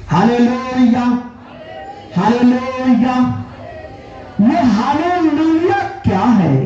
Hallelujah, hallelujah. ये hallelujah क्या है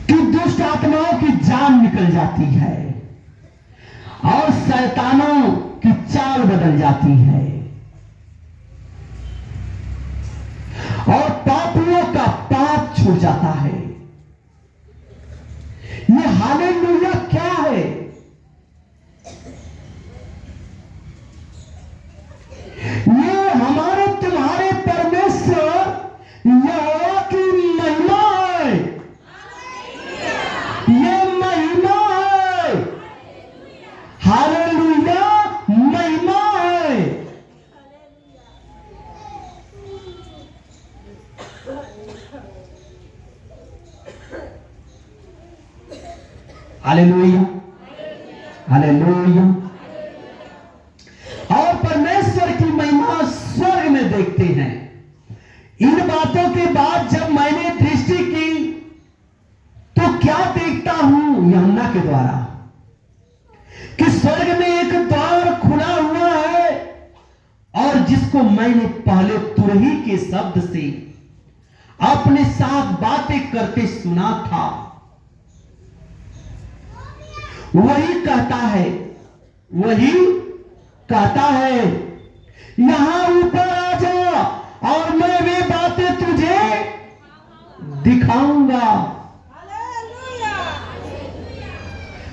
कि दुष्ट आत्माओं की जान निकल जाती है और शैतानों की चाल बदल जाती है और पापियों का पाप छूट जाता है। ये हालेलुया क्या है? ये हमारे तुम्हारे परमेश्वर यहोवा की महिमा है। ये महिमा है। हालेलुया महिमा है। Hallelujah, hallelujah. और परमेश्वर की महिमा स्वर्ग में देखते हैं। इन बातों के बाद जब मैंने दृष्टि की तो क्या देखता हूं यूहन्ना के द्वारा कि स्वर्ग में एक द्वार खुला हुआ है और जिसको मैंने पहले तुरही के शब्द से अपने साथ बातें करते सुना था, वही कहता है, वही कहता है, यहां ऊपर आ जा और मैं वे बातें तुझे दिखाऊंगा।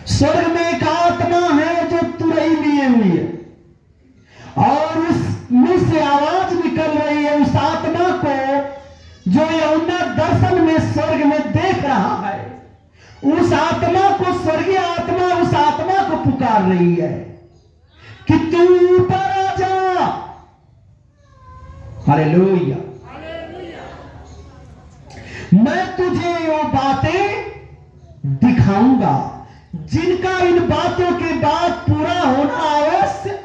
स्वर्ग में एक आत्मा है जो तुरही लिए हुई है और उस मुंह से आवाज निकल रही है। उस आत्मा को जो यूहन्ना दर्शन में स्वर्ग में देख रहा है, उस आत्मा को स्वर्गीय आत्मा उस आत्मा को पुकार रही है कि तू ऊपर आ जा। हालेलुया। मैं तुझे वो बातें दिखाऊंगा जिनका इन बातों के बाद पूरा होना आवश्यक,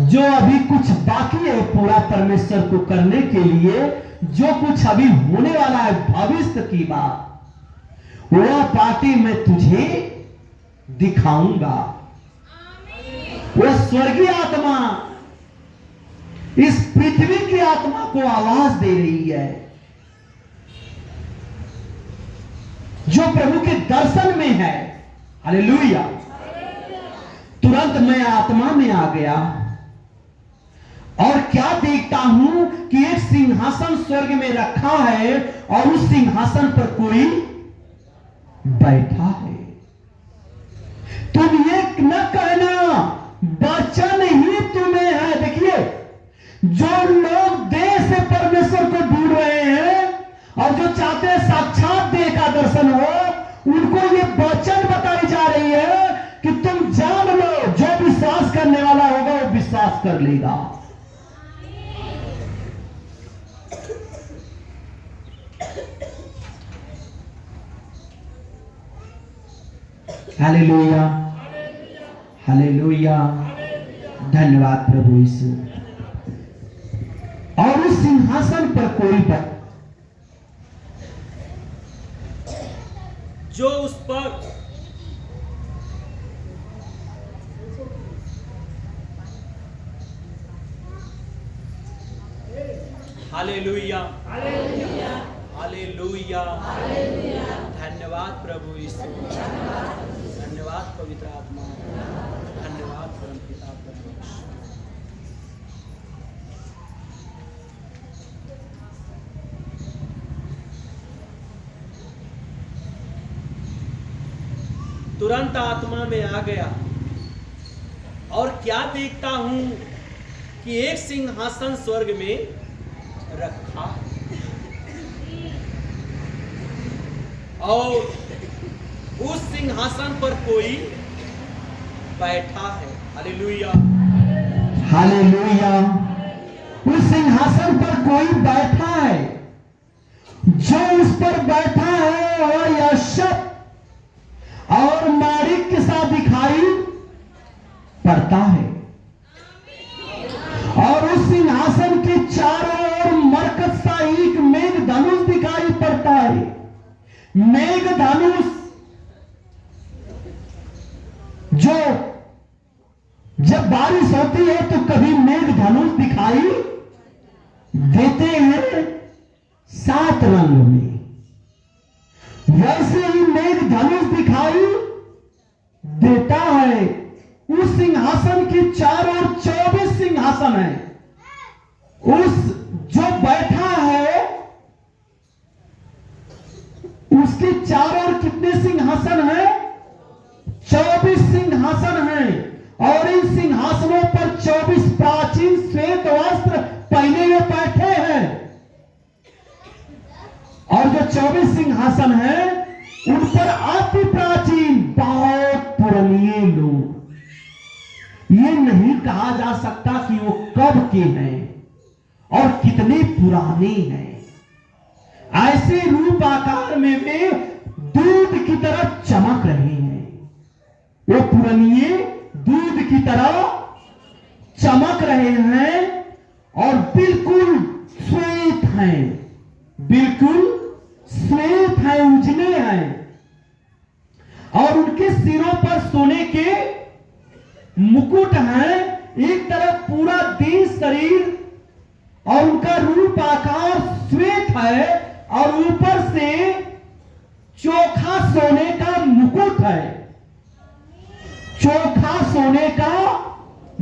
जो अभी कुछ बाकी है पूरा परमेश्वर को करने के लिए, जो कुछ अभी होने वाला है भविष्य की बात, वह बातें मैं तुझे दिखाऊंगा। वह स्वर्गीय आत्मा इस पृथ्वी की आत्मा को आवाज दे रही है जो प्रभु के दर्शन में है। हालेलुया। तुरंत मैं आत्मा में आ गया और क्या देखता हूं कि एक सिंहासन स्वर्ग में रखा है और उस सिंहासन पर कोई बैठा है। तुम ये न कहना वचन ही तुम्हें है। देखिए, जो लोग देह से परमेश्वर को ढूंढ रहे हैं और जो चाहते हैं साक्षात देह का दर्शन हो, उनको ये वचन बताई जा रही है कि तुम जान लो, जो विश्वास करने वाला होगा वो विश्वास कर लेगा। Hallelujah, hallelujah. धन्यवाद प्रभु यीशु। और उस सिंहासन पर कोई जो उस पर हालेलुया, हालेलुया, हालेलुया। धन्यवाद प्रभु यीशु, धन्यवाद पवित्र आत्मा, धन्यवाद परमपिता परमेश्वर। तुरंत आत्मा में आ गया और क्या देखता हूं कि एक सिंहासन स्वर्ग में रखा और उस सिंहासन पर कोई बैठा है। Hallelujah, hallelujah. उस सिंहासन पर कोई बैठा है। जो उस पर बैठा है वह यशब और मारिक के साथ दिखाई पड़ता है और उस सिंहासन के चारों ओर मरकत सा एक मेघ धनुष दिखाई पड़ता है। मेघ धनुष जो जब बारिश होती है तो कभी मेघ धनुष दिखाई देते हैं 7 रंग में, वैसे ही मेघ धनुष दिखाई देता है। उस सिंहासन के चारों ओर 24 सिंहासन है। उस जो बैठा है उसके चारों ओर कितने सिंहासन हैं? 24 सिंहासन हैं। और इन सिंहासनों पर 24 प्राचीन श्वेत वस्त्र पहने हुए बैठे हैं। और जो 24 सिंहासन हैं उन पर अति प्राचीन बहुत पुराने लोग, ये नहीं कहा जा सकता कि वो कब के हैं और कितने पुराने हैं। ऐसे रूप आकार में वे दूध की तरह चमक रहे हैं। वो पुराने दूध की तरह चमक रहे हैं और बिल्कुल श्वेत हैं, बिल्कुल श्वेत हैं, उजले हैं। और उनके सिरों पर सोने के मुकुट हैं। एक तरफ पूरा देह शरीर और उनका रूप आकार श्वेत है और ऊपर से चोखा सोने का मुकुट है। चोखा सोने का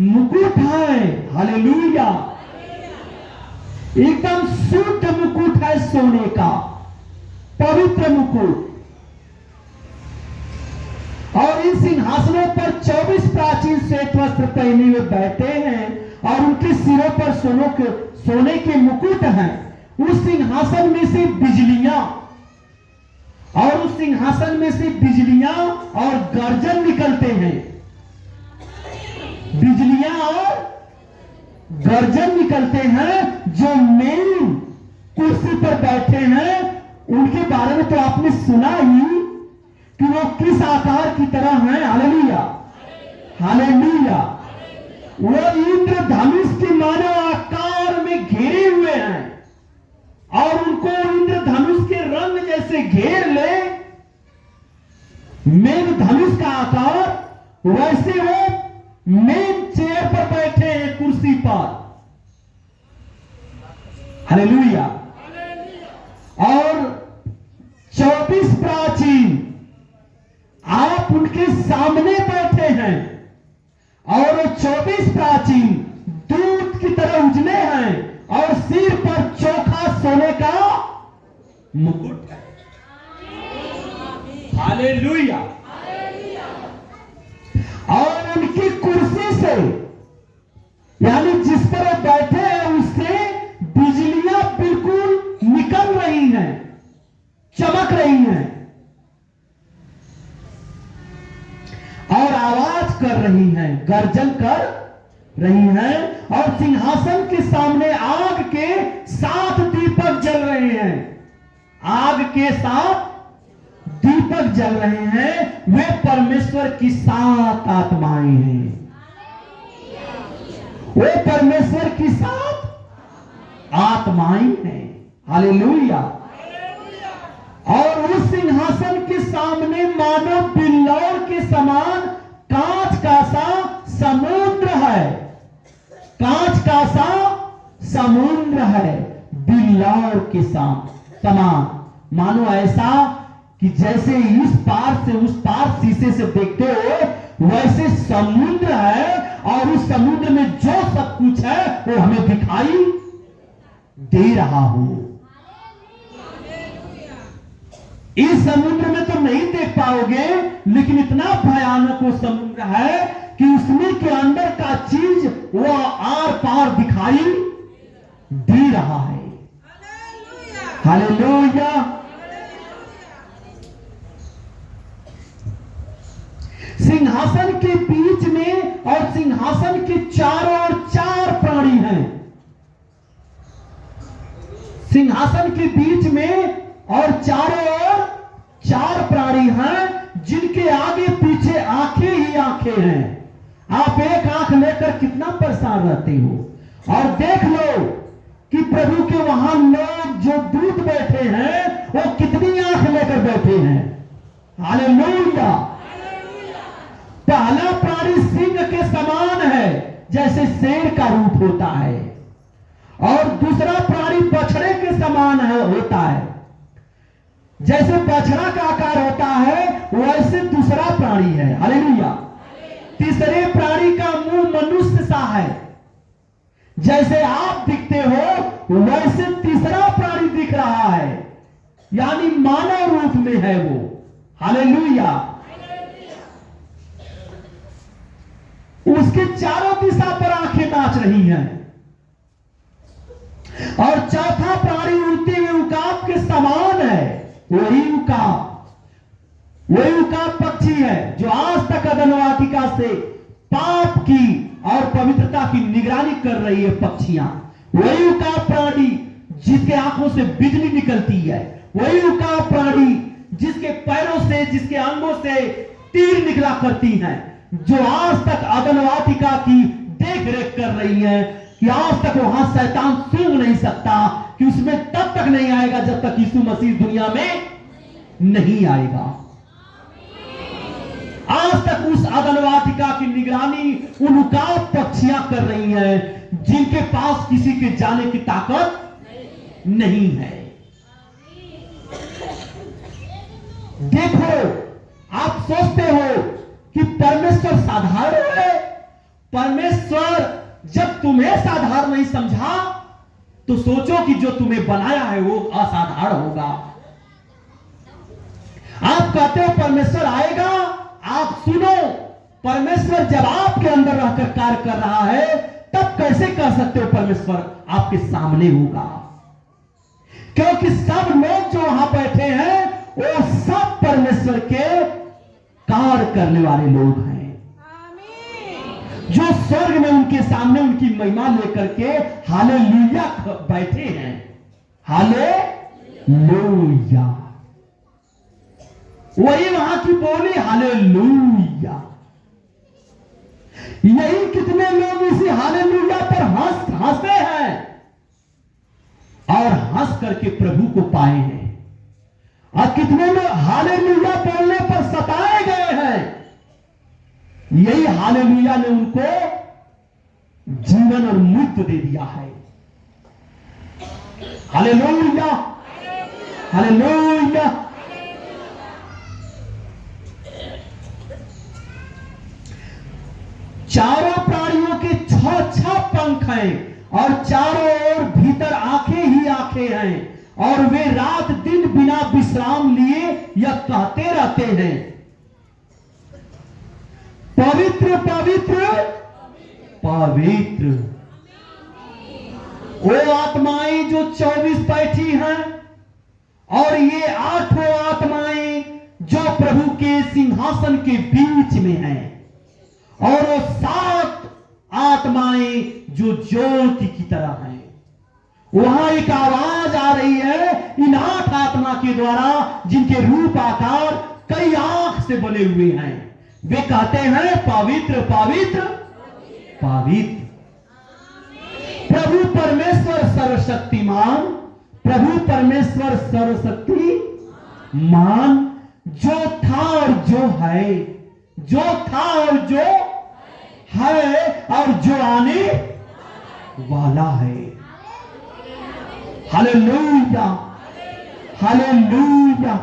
मुकुट है। हालेलुया। एकदम शुद्ध मुकुट है सोने का, पवित्र मुकुट। और इन सिंहासनों पर 24 प्राचीन श्वेत वस्त्र पहने हुए बैठे हैं और उनके सिरों पर सोने के मुकुट हैं। उस सिंहासन में से बिजलियां और गर्जन निकलते हैं। बिजलियां और गर्जन निकलते हैं। जो मेन कुर्सी पर बैठे हैं उनके बारे में तो आपने सुना ही कि वो किस आकार की तरह हैं। Hallelujah, hallelujah. वो इंद्रधनुष के मानव आकार में घेरे हुए हैं और उनको इंद्रधनुष के रंग जैसे घेर ले, मेघधनुष का आकार, वैसे वो मेन चेयर पर बैठे हैं, कुर्सी पर। हालेलुया। और 24 प्राचीन आप उनके सामने बैठे हैं और 24 प्राचीन दूध की तरह उजले हैं और सिर पर चोखा सोने का मुकुट है। हालेलुया। और उनकी कुर्सी से, यानी जिस पर वो बैठे हैं, उससे बिजलियां बिल्कुल निकल रही हैं, चमक रही हैं और आवाज कर रही हैं, गर्जन कर रही हैं। और सिंहासन के सामने आग के 7 दीपक जल रहे हैं। आग के 7 दीपक जल रहे हैं। वे परमेश्वर की 7 आत्माएं हैं। वे परमेश्वर की 7 आत्माएं हैं। हालेलुया। और उस सिंहासन के सामने मानो बिल्लौर के समान कांच का सा समुद्र है। कांच का सा समुद्र है, बिल्लौर के समान। मानो ऐसा कि जैसे इस पार से उस पार शीशे से देखते हो, वैसे समुद्र है और उस समुद्र में जो सब कुछ है वो हमें दिखाई दे रहा हो। इस समुद्र में तो नहीं देख पाओगे, लेकिन इतना भयानक वो समुद्र है कि उसमें के अंदर का चीज वो आर पार दिखाई दे रहा है। हालेलुया। सिंहासन के बीच में और सिंहासन के चारों ओर 4 प्राणी हैं। सिंहासन के बीच में और चारों ओर 4 प्राणी हैं, जिनके आगे पीछे आंखें ही आंखें हैं। आप एक आंख लेकर कितना परेशान रहते हो। और देख लो कि प्रभु के वहां लोग जो दूत बैठे हैं वो कितनी आंख लेकर बैठे हैं। हालेलुया। पहला प्राणी सिंह के समान है जैसे शेर का रूप होता है, और दूसरा प्राणी बछड़े के समान होता है। जैसे बछड़ा का आकार होता है वैसे दूसरा प्राणी है। हालेलुया। तीसरे प्राणी का मुंह मनुष्य सा है। जैसे आप दिखते हो वैसे तीसरा प्राणी दिख रहा है, यानी मानव रूप में है वो। हालेलुया। उसके चारों दिशा पर आंखें नाच रही हैं। और चौथा प्राणी उड़ते हुए उकाब के समान है। वही उकाब पक्षी है जो आज तक अदनवाटिका से पाप की और पवित्रता की निगरानी कर रही है। पक्षियां, वही उकाब प्राणी जिसके आंखों से बिजली निकलती है, वही उकाब प्राणी जिसके पैरों से, जिसके अंगों से तीर निकला करती हैं, जो आज तक अदनवाटिका की देख रेख कर रही है कि आज तक वहां शैतान सूंघ नहीं सकता, कि उसमें तब तक नहीं आएगा जब तक यीशु मसीह दुनिया में नहीं आएगा। आज तक उस अदनवाटिका की निगरानी उन उकाब पक्षियां कर रही हैं जिनके पास किसी के जाने की ताकत नहीं है। देखो, आप सोचते हो कि परमेश्वर साधारण है। परमेश्वर जब तुम्हें साधारण नहीं समझा तो सोचो कि जो तुम्हें बनाया है वो असाधारण होगा। आप कहते हो परमेश्वर आएगा, आप सुनो, परमेश्वर जब आपके अंदर रहकर कार्य कर रहा है तब कैसे कह सकते हो परमेश्वर आपके सामने होगा? क्योंकि सब लोग जो वहां बैठे हैं वो सब परमेश्वर के कार्य करने वाले लोग हैं, जो स्वर्ग में उनके सामने उनकी महिमा लेकर के हालेलुया बैठे हैं। हालेलुया, वही वहां की बोली हालेलुया। यही कितने लोग इसी हालेलुया पर हंसे हैं और हंस करके प्रभु को पाए हैं, और कितने लोग हालेलुया बोलने पर सताए गए हैं। यही हालेलुया ने उनको जीवन और मृत्यु दे दिया है। Hallelujah, hallelujah. चारों प्राणियों के 6 पंख हैं और चारों ओर भीतर आंखें ही आंखें हैं, और वे रात दिन बिना विश्राम लिए यह कहते रहते हैं, पवित्र पवित्र पवित्र। वो आत्माएं जो 24 बैठी हैं, और ये 8 आत्माएं जो प्रभु के सिंहासन के बीच में हैं, और वो 7 आत्माएं जो ज्योति की तरह हैं। वहां एक आवाज आ रही है इन 8 आत्मा के द्वारा, जिनके रूप आकार कई आंख से बने हुए हैं। वे कहते हैं पवित्र पवित्र पवित्र। प्रभु परमेश्वर सर्वशक्तिमान, प्रभु परमेश्वर सर्वशक्तिमान, जो था और जो है, जो था और जो है और जो आने वाला है। Hallelujah, hallelujah.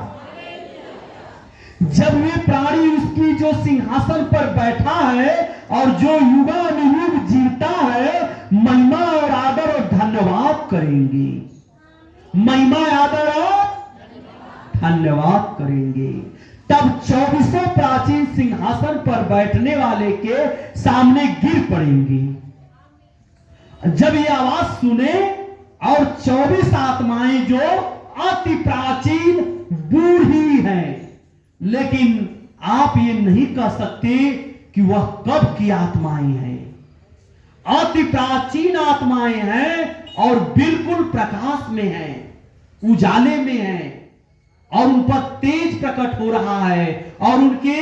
जब वे प्राणी उसकी जो सिंहासन पर बैठा है और जो युगानुयुग जीता है, महिमा और आदर और धन्यवाद करेंगे, महिमा आदर और धन्यवाद करेंगे। तब 24 प्राचीन सिंहासन पर बैठने वाले के सामने गिर पड़ेंगे। जब ये आवाज सुने, और 24 आत्माएं जो अति प्राचीन बूढ़ी हैं, लेकिन आप ये नहीं कह सकते कि वह कब की आत्माएं हैं। अति प्राचीन आत्माएं हैं और बिल्कुल प्रकाश में हैं, उजाले में हैं, और उन पर तेज प्रकट हो रहा है, और उनके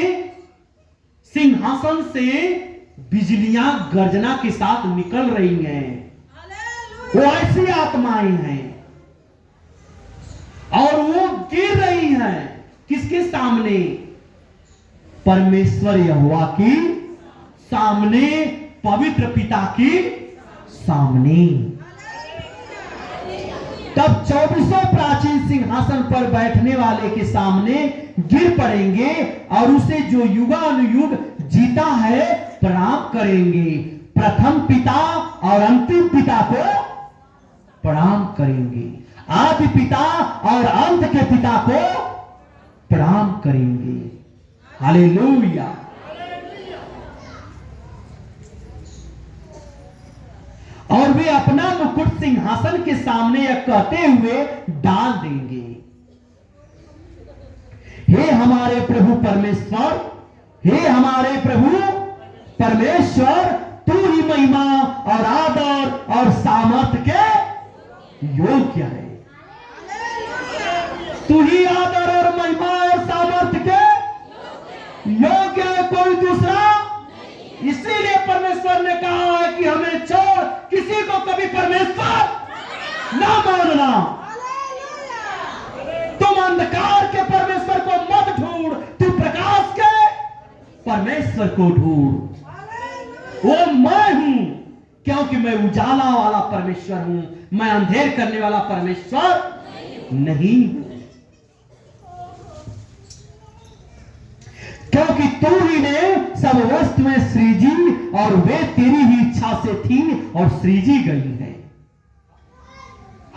सिंहासन से बिजलियां गर्जना के साथ निकल रही हैं। वो ऐसी आत्माएं हैं, और वो गिर रही हैं किसके सामने? परमेश्वर यहोवा की सामने, पवित्र पिता के सामने। तब 24 प्राचीन सिंहासन पर बैठने वाले के सामने गिर पड़ेंगे और उसे जो युगानुयुग जीता है प्रणाम करेंगे। प्रथम पिता और अंतिम पिता को प्रणाम करेंगे, आदि पिता और अंत के पिता को प्रणाम करेंगे। हालेलुया। और वे अपना मुकुट सिंहासन के सामने यह कहते हुए डाल देंगे, हे हमारे प्रभु परमेश्वर, हे हमारे प्रभु परमेश्वर, तू ही महिमा और आदर और सामर्थ्य के योग्य है। तू ही आदर और महिमा और सामर्थ्य के योग्य है, कोई दूसरा। इसीलिए परमेश्वर ने कहा है कि हमें छोड़ किसी को कभी परमेश्वर ना मानना। तुम अंधकार के परमेश्वर को मत ढूंढ, तू प्रकाश के परमेश्वर को ढूंढ। वो मैं हूं, क्योंकि मैं उजाला वाला परमेश्वर हूं, मैं अंधेर करने वाला परमेश्वर नहीं हूं। क्योंकि तू ही ने सब वस्तुएं सृजी और वे तेरी ही इच्छा से थी और सृजी गई है।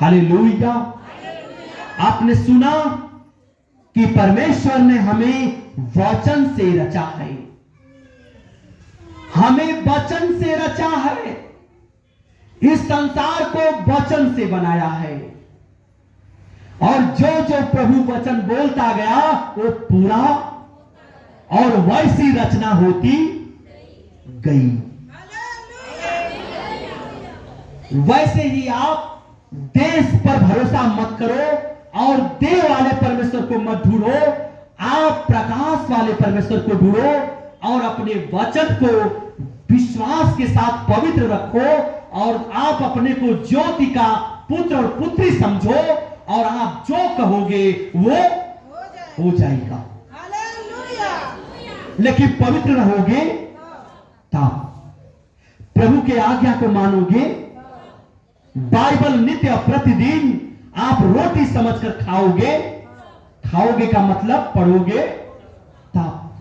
हालेलुया। आपने सुना कि परमेश्वर ने हमें वचन से रचा है, हमें वचन से रचा है, इस संसार को वचन से बनाया है। और जो जो प्रभु वचन बोलता गया वो पूरा और वैसी रचना होती गई। वैसे ही आप देश पर भरोसा मत करो और देव वाले परमेश्वर को मत ढूंढो, आप प्रकाश वाले परमेश्वर को ढूंढो और अपने वचन को विश्वास के साथ पवित्र रखो और आप अपने को ज्योति का पुत्र और पुत्री समझो और आप जो कहोगे वो हो जाएगा। लेकिन पवित्र रहोगे तब, प्रभु के आज्ञा को मानोगे, बाइबल नित्य प्रतिदिन आप रोटी समझकर खाओगे, खाओगे का मतलब पढ़ोगे, तब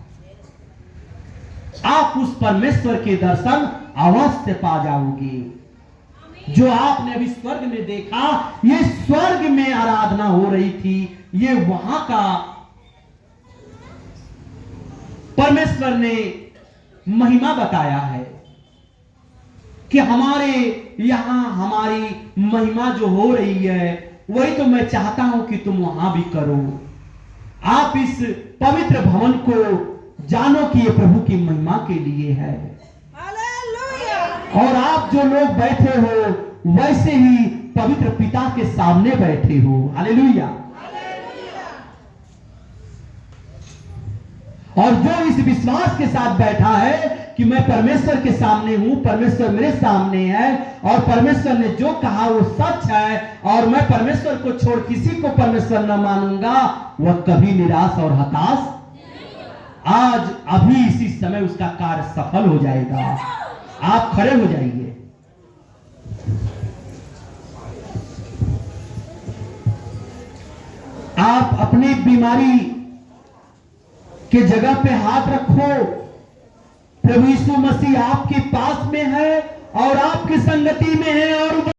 आप उस परमेश्वर के दर्शन अवश्य पा जाओगे। जो आपने अभी स्वर्ग में देखा, ये स्वर्ग में आराधना हो रही थी, ये वहां का परमेश्वर ने महिमा बताया है कि हमारे यहां हमारी महिमा जो हो रही है वही तो मैं चाहता हूं कि तुम वहां भी करो। आप इस पवित्र भवन को जानो कि ये प्रभु की महिमा के लिए है। और आप जो लोग बैठे हो वैसे ही पवित्र पिता के सामने बैठे हो। हालेलुया। और जो इस विश्वास के साथ बैठा है कि मैं परमेश्वर के सामने हूं, परमेश्वर मेरे सामने है और परमेश्वर ने जो कहा वो सच है और मैं परमेश्वर को छोड़ किसी को परमेश्वर न मानूंगा, वह कभी निराश और हताश आज अभी इसी समय उसका कार्य सफल हो जाएगा। आप खड़े हो जाइए। आप अपनी बीमारी के जगह पे हाथ रखो। प्रभु यीशु मसीह आपके पास में है और आपकी संगति में है और